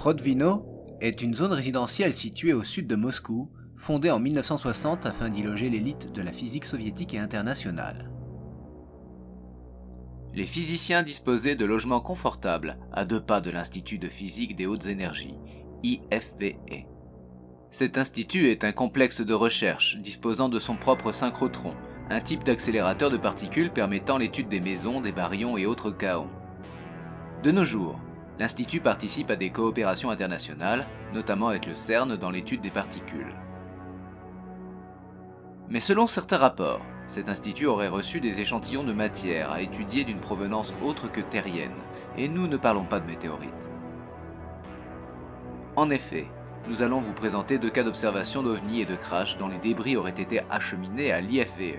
Prodvino est une zone résidentielle située au sud de Moscou, fondée en 1960 afin d'y loger l'élite de la physique soviétique et internationale. Les physiciens disposaient de logements confortables à 2 pas de l'Institut de physique des hautes énergies, IFVE. Cet institut est un complexe de recherche disposant de son propre synchrotron, un type d'accélérateur de particules permettant l'étude des mésons, des baryons et autres kaons. De nos jours, l'Institut participe à des coopérations internationales, notamment avec le CERN dans l'étude des particules. Mais selon certains rapports, cet institut aurait reçu des échantillons de matière à étudier d'une provenance autre que terrienne, et nous ne parlons pas de météorites. En effet, nous allons vous présenter 2 cas d'observation d'ovnis et de crash dont les débris auraient été acheminés à l'IFVE.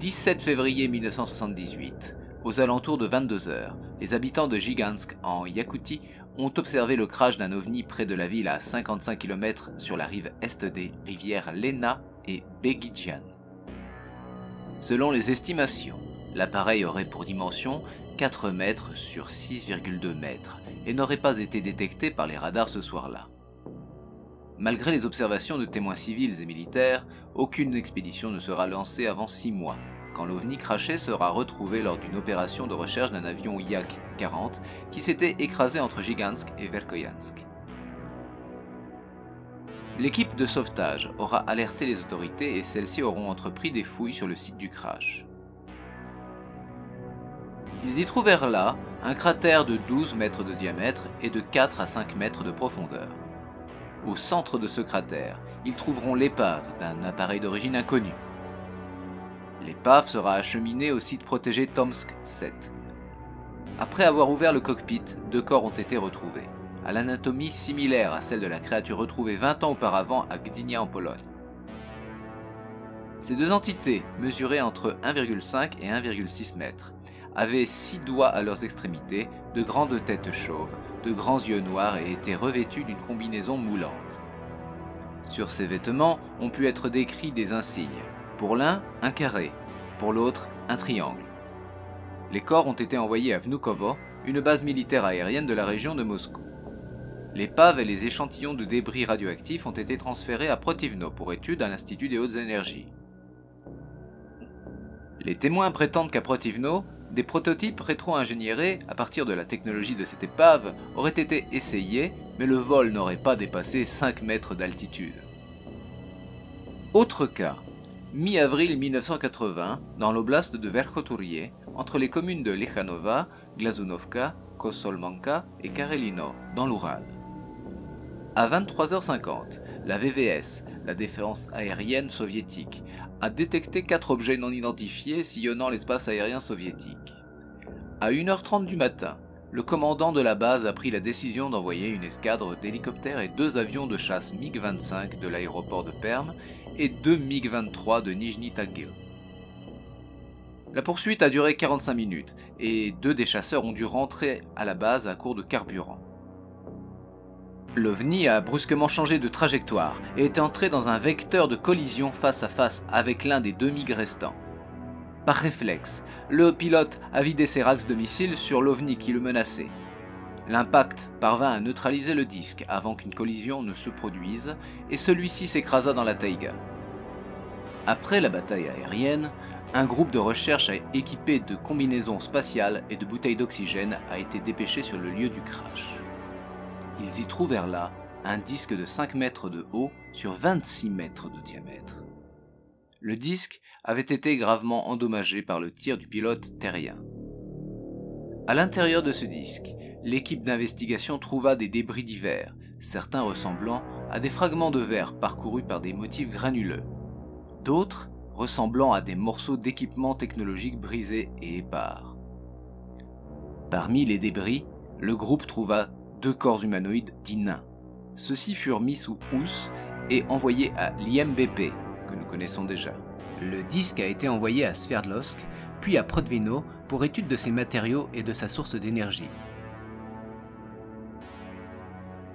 17 février 1978. Aux alentours de 22 h, les habitants de Gigansk, en Yakoutie, ont observé le crash d'un ovni près de la ville à 55 km sur la rive est des rivières Lena et Begidjian. Selon les estimations, l'appareil aurait pour dimension 4 mètres sur 6,2 mètres et n'aurait pas été détecté par les radars ce soir-là. Malgré les observations de témoins civils et militaires, aucune expédition ne sera lancée avant 6 mois. Quand l'OVNI craché sera retrouvé lors d'une opération de recherche d'un avion Yak-40 qui s'était écrasé entre Gigansk et Verkhoyansk. L'équipe de sauvetage aura alerté les autorités et celles-ci auront entrepris des fouilles sur le site du crash. Ils y trouvèrent là un cratère de 12 mètres de diamètre et de 4 à 5 mètres de profondeur. Au centre de ce cratère, ils trouveront l'épave d'un appareil d'origine inconnue. L'épave sera acheminée au site protégé Tomsk 7. Après avoir ouvert le cockpit, 2 corps ont été retrouvés, à l'anatomie similaire à celle de la créature retrouvée 20 ans auparavant à Gdynia en Pologne. Ces 2 entités, mesurées entre 1,5 et 1,6 mètres, avaient 6 doigts à leurs extrémités, de grandes têtes chauves, de grands yeux noirs et étaient revêtues d'une combinaison moulante. Sur ces vêtements ont pu être décrits des insignes. Pour l'un, un carré, pour l'autre, un triangle. Les corps ont été envoyés à Vnukovo, une base militaire aérienne de la région de Moscou. L'épave et les échantillons de débris radioactifs ont été transférés à Protivno pour étude à l'Institut des hautes énergies. Les témoins prétendent qu'à Protivno, des prototypes rétro-ingénierés à partir de la technologie de cette épave auraient été essayés, mais le vol n'aurait pas dépassé 5 mètres d'altitude. Autre cas. Mi-avril 1980, dans l'oblast de Verkhoturye, entre les communes de Lekhanova, Glazunovka, Kosolmanka et Karelino, dans l'Oural. À 23h50, la VVS, la défense aérienne soviétique, a détecté 4 objets non identifiés sillonnant l'espace aérien soviétique. À 1h30 du matin, le commandant de la base a pris la décision d'envoyer une escadre d'hélicoptères et 2 avions de chasse MiG-25 de l'aéroport de Perm et 2 MiG-23 de Nijni Tagil. La poursuite a duré 45 minutes et 2 des chasseurs ont dû rentrer à la base à court de carburant. L'OVNI a brusquement changé de trajectoire et est entré dans un vecteur de collision face à face avec l'un des 2 MiG restants. Par réflexe, le pilote a vidé ses racks de missiles sur l'OVNI qui le menaçait. L'impact parvint à neutraliser le disque avant qu'une collision ne se produise et celui-ci s'écrasa dans la taïga. Après la bataille aérienne, un groupe de recherche équipé de combinaisons spatiales et de bouteilles d'oxygène a été dépêché sur le lieu du crash. Ils y trouvèrent là un disque de 5 mètres de haut sur 26 mètres de diamètre. Le disque avait été gravement endommagé par le tir du pilote terrien. À l'intérieur de ce disque, l'équipe d'investigation trouva des débris divers, certains ressemblant à des fragments de verre parcourus par des motifs granuleux, d'autres ressemblant à des morceaux d'équipements technologiques brisés et épars. Parmi les débris, le groupe trouva 2 corps humanoïdes dits nains. Ceux-ci furent mis sous housse et envoyés à l'IMBP, que nous connaissons déjà. Le disque a été envoyé à Sverdlovsk, puis à Protvino pour étude de ses matériaux et de sa source d'énergie.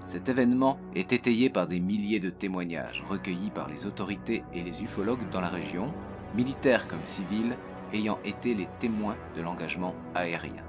Cet événement est étayé par des milliers de témoignages recueillis par les autorités et les ufologues dans la région, militaires comme civils, ayant été les témoins de l'engagement aérien.